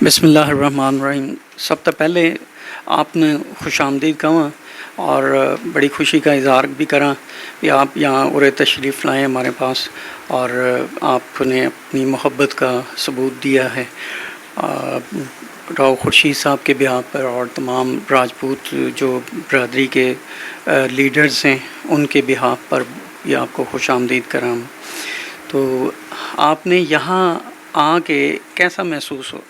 बिस्मिल्लाहिर्रहमानिर्रहीम। सब तो पहले आपने खुशामदीद कहा और बड़ी खुशी का इज़हार भी करा कि आप यहाँ और तशरीफ़ लाएँ हमारे पास और आपने अपनी मोहब्बत का सबूत दिया है राव खुर्शीद साहब के बिहाफ पर और तमाम राजपूत जो बरदरी के लीडर्स हैं उनके बिहाफ पर भी आपको खुशामदीद करा। तो आपने यहाँ आके कैसा महसूस हो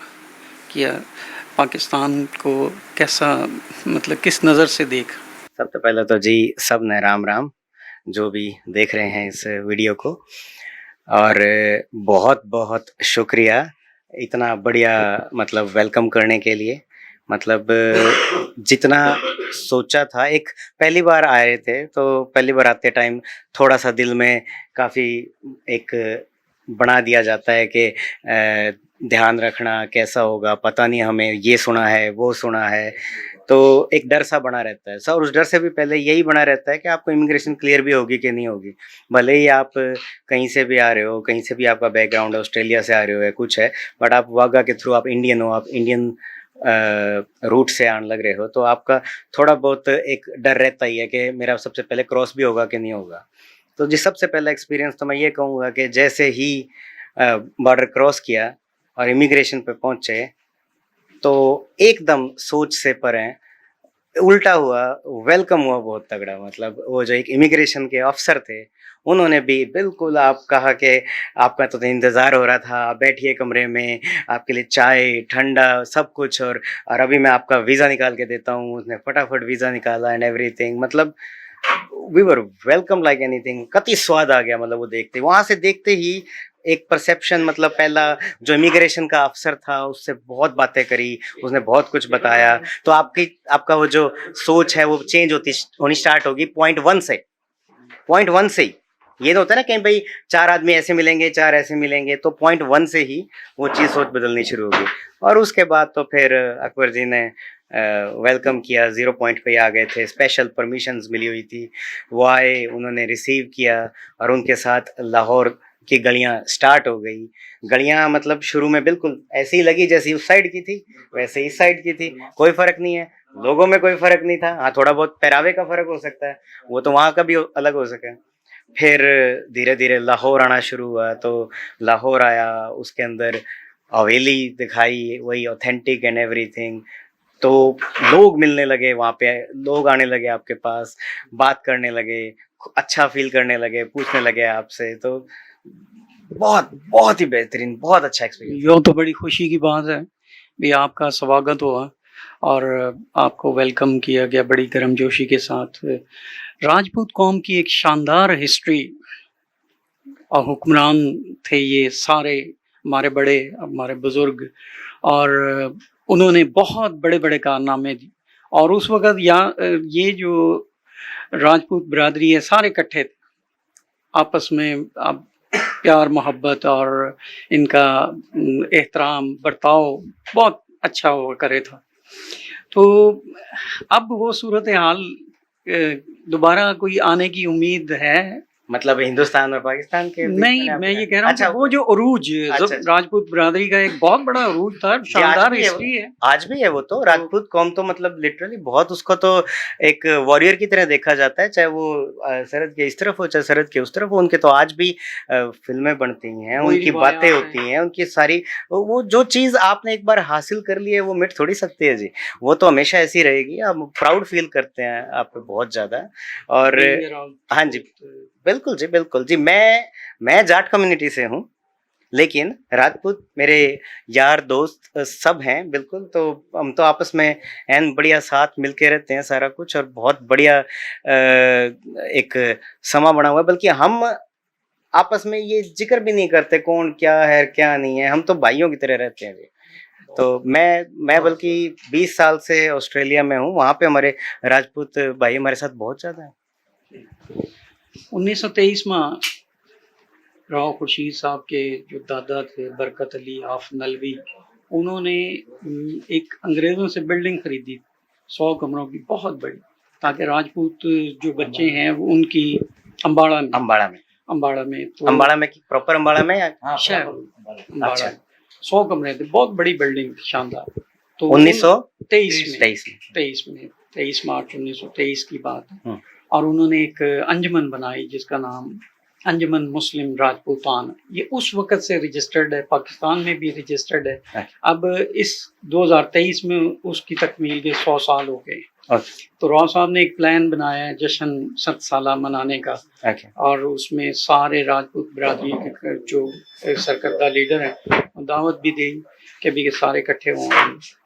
किया, पाकिस्तान को कैसा मतलब किस नज़र से देखा? सबसे पहले तो जी सब ने राम राम जो भी देख रहे हैं इस वीडियो को, और बहुत बहुत शुक्रिया इतना बढ़िया मतलब वेलकम करने के लिए। मतलब जितना सोचा था, एक पहली बार आए थे तो पहली बार आते टाइम थोड़ा सा दिल में काफ़ी एक बना दिया जाता है कि ध्यान रखना कैसा होगा, पता नहीं, हमें ये सुना है वो सुना है, तो एक डर सा बना रहता है। सर उस डर से भी पहले यही बना रहता है कि आपको इमिग्रेशन क्लियर भी होगी कि नहीं होगी। भले ही आप कहीं से भी आ रहे हो, कहीं से भी आपका बैकग्राउंड है, ऑस्ट्रेलिया से आ रहे हो या कुछ है, बट आप वाघा के थ्रू आप इंडियन हो, आप इंडियन रूट से आने लग रहे हो, तो आपका थोड़ा बहुत एक डर रहता ही है कि मेरा सबसे पहले क्रॉस भी होगा कि नहीं होगा। तो जी सबसे पहला एक्सपीरियंस तो मैं ये कहूँगा कि जैसे ही बॉर्डर क्रॉस किया और इमिग्रेशन पे पहुँचे तो एकदम सोच से परे उल्टा हुआ, वेलकम हुआ बहुत तगड़ा। मतलब वो जो एक इमिग्रेशन के अफसर थे उन्होंने भी बिल्कुल, आप कहा कि आपका तो इंतज़ार हो रहा था, आप बैठिए कमरे में, आपके लिए चाय ठंडा सब कुछ, और अभी मैं आपका वीज़ा निकाल के देता हूँ। उसने फटाफट वीज़ा निकाला एंड एवरीथिंग। मतलब we were welcome like anything. कति स्वाद आ गया मतलब वो देखते, वहां से देखते ही एक परसेप्शन, मतलब पहला जो इमिग्रेशन का अफसर था उससे बहुत बातें करी, उसने बहुत कुछ बताया, तो आपका वो जो सोच है वो चेंज होनी स्टार्ट होगी पॉइंट वन से ही। ये तो होता है ना कहीं भाई चार आदमी ऐसे मिलेंगे, चार ऐसे मिलेंगे, तो पॉइंट वन से ही वो चीज़ सोच बदलनी शुरू होगी। और उसके बाद तो फिर अकबर जी ने वेलकम किया, 0 पॉइंट पे आ गए थे, स्पेशल परमिशंस मिली हुई थी, वो आए, उन्होंने रिसीव किया और उनके साथ लाहौर की गलियां स्टार्ट हो गई। गलियां मतलब शुरू में बिल्कुल ऐसी ही लगी जैसी उस साइड की थी वैसे इस साइड की थी, कोई फर्क नहीं है, लोगों में कोई फर्क नहीं था। हाँ थोड़ा बहुत पहरावे का फर्क हो सकता है, वो तो वहाँ का भी अलग हो सके। फिर धीरे धीरे लाहौर आना शुरू हुआ, तो लाहौर आया, उसके अंदर हवेली दिखाई, वही ऑथेंटिक एंड एवरीथिंग। तो लोग मिलने लगे, वहाँ पे लोग आने लगे आपके पास, बात करने लगे, अच्छा फील करने लगे, पूछने लगे आपसे। तो बहुत बहुत ही बेहतरीन, बहुत अच्छा एक्सपीरियंस। यो तो बड़ी खुशी की बात है भी आपका स्वागत हुआ और आपको वेलकम किया गया बड़ी गर्मजोशी के साथ। राजपूत कौम की एक शानदार हिस्ट्री और हुक्मरान थे ये सारे, हमारे बड़े, हमारे बुजुर्ग, और उन्होंने बहुत बड़े बड़े कारनामे दी। और उस वक़्त ये जो राजपूत बिरादरी है सारे इकट्ठे थे आपस में, अब प्यार मोहब्बत और इनका एहतराम बर्ताव बहुत अच्छा हुआ करे था। तो अब वो सूरत हाल दोबारा कोई आने की उम्मीद है? मतलब हिंदुस्तान और पाकिस्तान के बीच नहीं, मैं ये कह रहा हूँ कि वो जो अरूज राजपूत बिरादरी का एक बहुत बड़ा अरूज था, शानदार हिस्ट्री है। आज भी है वो तो राजपूत कौम तो मतलब लिटरली बहुत, उसको तो एक वॉरियर की तरह देखा जाता है, चाहे वो सरहद के इस तरफ हो चाहे सरहद के उस तरफ हो। उनके तो आज भी फिल्में बनती हैं, उनकी बातें होती हैं, उनकी सारी वो जो चीज आपने एक बार हासिल कर ली है वो मिट थोड़ी सकती है जी, वो तो हमेशा ऐसी रहेगी। हम प्राउड फील करते हैं आप पे बहुत ज्यादा। और हाँ जी बिल्कुल जी, बिल्कुल जी। मैं जाट कम्युनिटी से हूँ, लेकिन राजपूत मेरे यार दोस्त सब हैं बिल्कुल। तो हम तो आपस में एन बढ़िया साथ मिलके रहते हैं सारा कुछ, और बहुत बढ़िया एक समा बना हुआ है। बल्कि हम आपस में ये जिक्र भी नहीं करते कौन क्या है क्या नहीं है, हम तो भाइयों की तरह रहते हैं। तो मैं बल्कि 20 साल से ऑस्ट्रेलिया में हूँ, वहाँ पे हमारे राजपूत भाई हमारे साथ बहुत ज़्यादा है। 1923 में राव खुर्शीद साहब के जो दादा थे बरकत अली आफ नलवी, उन्होंने एक अंग्रेज़ों से बिल्डिंग खरीदी 100 कमरों की, बहुत बड़ी, ताकि राजपूत जो बच्चे हैं वो उनकी अम्बाड़ा में तो प्रॉपर अम्बाड़ा में शहर अम्बाड़ा अच्छा। 100 कमरे थे, बहुत बड़ी बिल्डिंग थी, शानदार। तो 1923 में। 23 मार्च 1923 की बात है। हम्म। और उन्होंने एक अंजुमन बनाई जिसका नाम अंजुमन मुस्लिम राजपूतान, ये उस वक़्त से रजिस्टर्ड है, पाकिस्तान में भी रजिस्टर्ड है। अच्छा। अब इस 2023 में उसकी तकमील के 100 साल हो गए। अच्छा। तो राव साहब ने एक प्लान बनाया है जश्न 7 साला मनाने का, अच्छा। और उसमें सारे राजपूत बिरादरी के जो सरकर्दा लीडर हैं दावत भी दी कि भी सारे इकट्ठे हों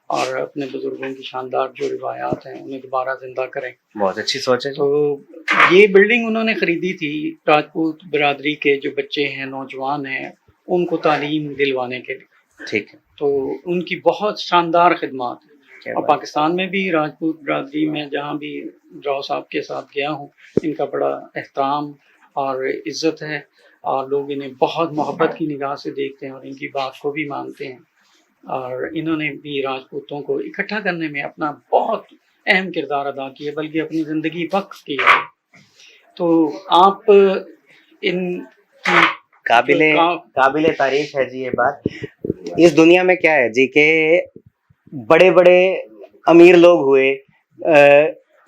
और अपने बुजुर्गों की शानदार जो रिवायात हैं उन्हें दोबारा जिंदा करें। बहुत अच्छी सोच है जी। तो ये बिल्डिंग उन्होंने खरीदी थी राजपूत बिरादरी के जो बच्चे हैं, नौजवान हैं, उनको तालीम दिलवाने के लिए। ठीक है। तो उनकी बहुत शानदार खिदमत है। क्या और बात। पाकिस्तान में भी राजपूत बिरादरी में जहाँ भी राव साहब के साथ गया हूँ, इनका बड़ा एहतराम और इज़्ज़त है, और लोग इन्हें बहुत मोहब्बत की निगाह से देखते हैं और इनकी बात को भी मानते हैं। और इन्होंने भी राजपूतों को इकट्ठा करने में अपना बहुत अहम किरदार अदा किया, बल्कि अपनी ज़िंदगी वक्फ की है। तो आप इनकी काबिले तारीफ है जी ये बात। इस दुनिया में क्या है जी के बड़े बड़े अमीर लोग हुए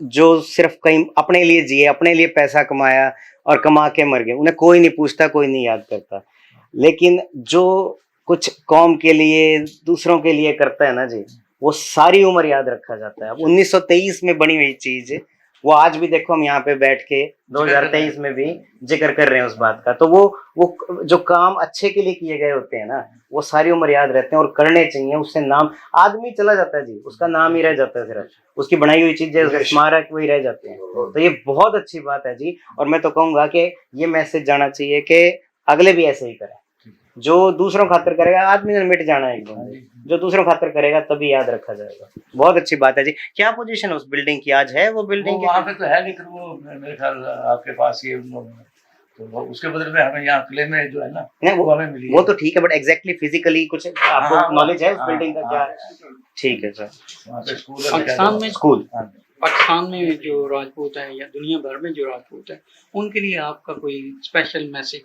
जो सिर्फ कहीं अपने लिए जिए, अपने लिए पैसा कमाया और कमा के मर गए, उन्हें कोई नहीं पूछता, कोई नहीं याद करता। लेकिन जो कुछ कौम के लिए, दूसरों के लिए करता है ना जी, वो सारी उम्र याद रखा जाता है। अब 1923 में बनी हुई चीज वो आज भी देखो हम यहाँ पे बैठ के 2023 में भी जिक्र कर रहे हैं उस बात का। तो वो जो काम अच्छे के लिए किए गए होते हैं ना, वो सारी उम्र याद रहते हैं और करने चाहिए। उससे नाम आदमी चला जाता है जी, उसका नाम ही रह जाता है, सिर्फ उसकी बनाई हुई चीजें, उसके स्मारक वही रह जाते हैं। तो ये बहुत अच्छी बात है जी। और मैं तो कहूंगा कि ये मैसेज जाना चाहिए कि अगले भी ऐसे ही करें। जो दूसरों खातिर करेगा, आदमी ने मिट जाना है एकदम, जो दूसरों खातिर करेगा तभी याद रखा जाएगा। बहुत अच्छी बात है जी। क्या पोजीशन है उस बिल्डिंग की, आज है वो बिल्डिंग? वहाँ पे तो है, लेकिन वो मेरे ख्याल आपके पास ये तो उसके बदले में हमें यहाँ किले में जो है ना, वो हमें मिली। वो तो ठीक है, बट एग्जैक्टली फिजिकली कुछ आपको नॉलेज है उस बिल्डिंग का क्या? ठीक है सर। पाकिस्तान में स्कूल, पाकिस्तान में जो राजपूत है या दुनिया भर में जो राजपूत है, उनके लिए आपका कोई स्पेशल मैसेज?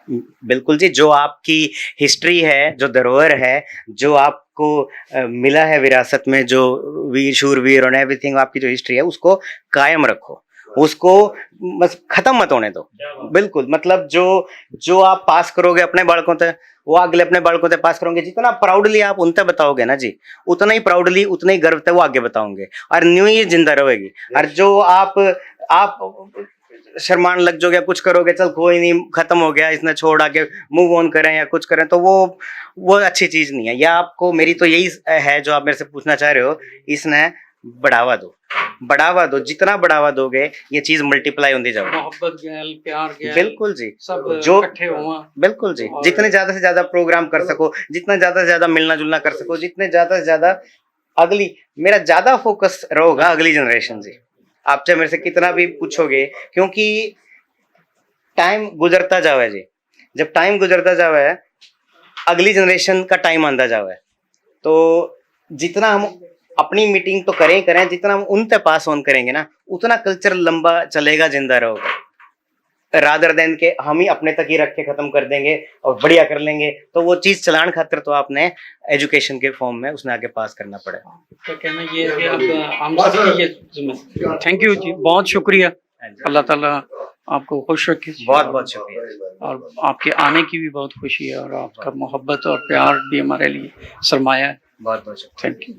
बिल्कुल जी। जो आपकी हिस्ट्री है, जो धरोहर है, जो आपको मिला है विरासत में, जो वीर शूरवीर और एवरीथिंग, आपकी जो हिस्ट्री है उसको कायम रखो, उसको बस खत्म मत होने दो। बिल्कुल, मतलब जो आप पास करोगे अपने बालकों तक, वो अगले अपने बालकों तक पास करोगे। जितना प्राउडली आप उन तक बताओगे ना जी, उतना ही प्राउडली, उतना ही गर्व तक वो आगे बताओगे और न्यू ही जिंदा रहेगी। और जो आप शर्मान लग जाओगे, कुछ करोगे, चल कोई नहीं, खत्म हो गया, इसने छोड़ आके मूव ऑन करें या कुछ करें, तो वो अच्छी चीज नहीं है। या आपको, मेरी तो यही है जो आप मेरे से पूछना चाह रहे हो, इसने बढ़ावा दो। जितना बढ़ावा दोगे ये चीज मल्टीप्लाई होती जाएगी। मोहब्बत गैल, प्यार गैल, बिल्कुल जी, सब जो इकट्ठे हुआ। बिल्कुल जी, जितने ज्यादा से ज्यादा प्रोग्राम कर सको, जितना ज्यादा से ज्यादा मिलना जुलना कर सको, जितने ज्यादा से ज्यादा मेरा ज्यादा फोकस रहेगा अगली जनरेशन जी। आप चाहे मेरे से कितना भी पूछोगे, क्योंकि टाइम गुजरता जावे जी। जब टाइम गुजरता जावे, अगली जनरेशन का टाइम आंदा जावे, तो जितना हम अपनी मीटिंग तो करें, जितना हम उन तक पास ऑन करेंगे ना, उतना कल्चर लंबा चलेगा, जिंदा रहेगा। रादर देन के हम ही अपने तक ही रख के खत्म कर देंगे और बढ़िया कर लेंगे, तो वो चीज चलान खातिर तो आपने एजुकेशन के फॉर्म में उसने आगे पास करना पड़ेगा। तो कहना ये है कि अब हम सबकी ये थैंक यू जी, बहुत शुक्रिया। अल्लाह ताला आपको खुश रखे। बहुत बहुत शुक्रिया। और आपके आने की भी बहुत खुशी है, और आपका मोहब्बत और प्यार भी हमारे लिए सरमाया है। बहुत बहुत शुक्रिया। Thank you.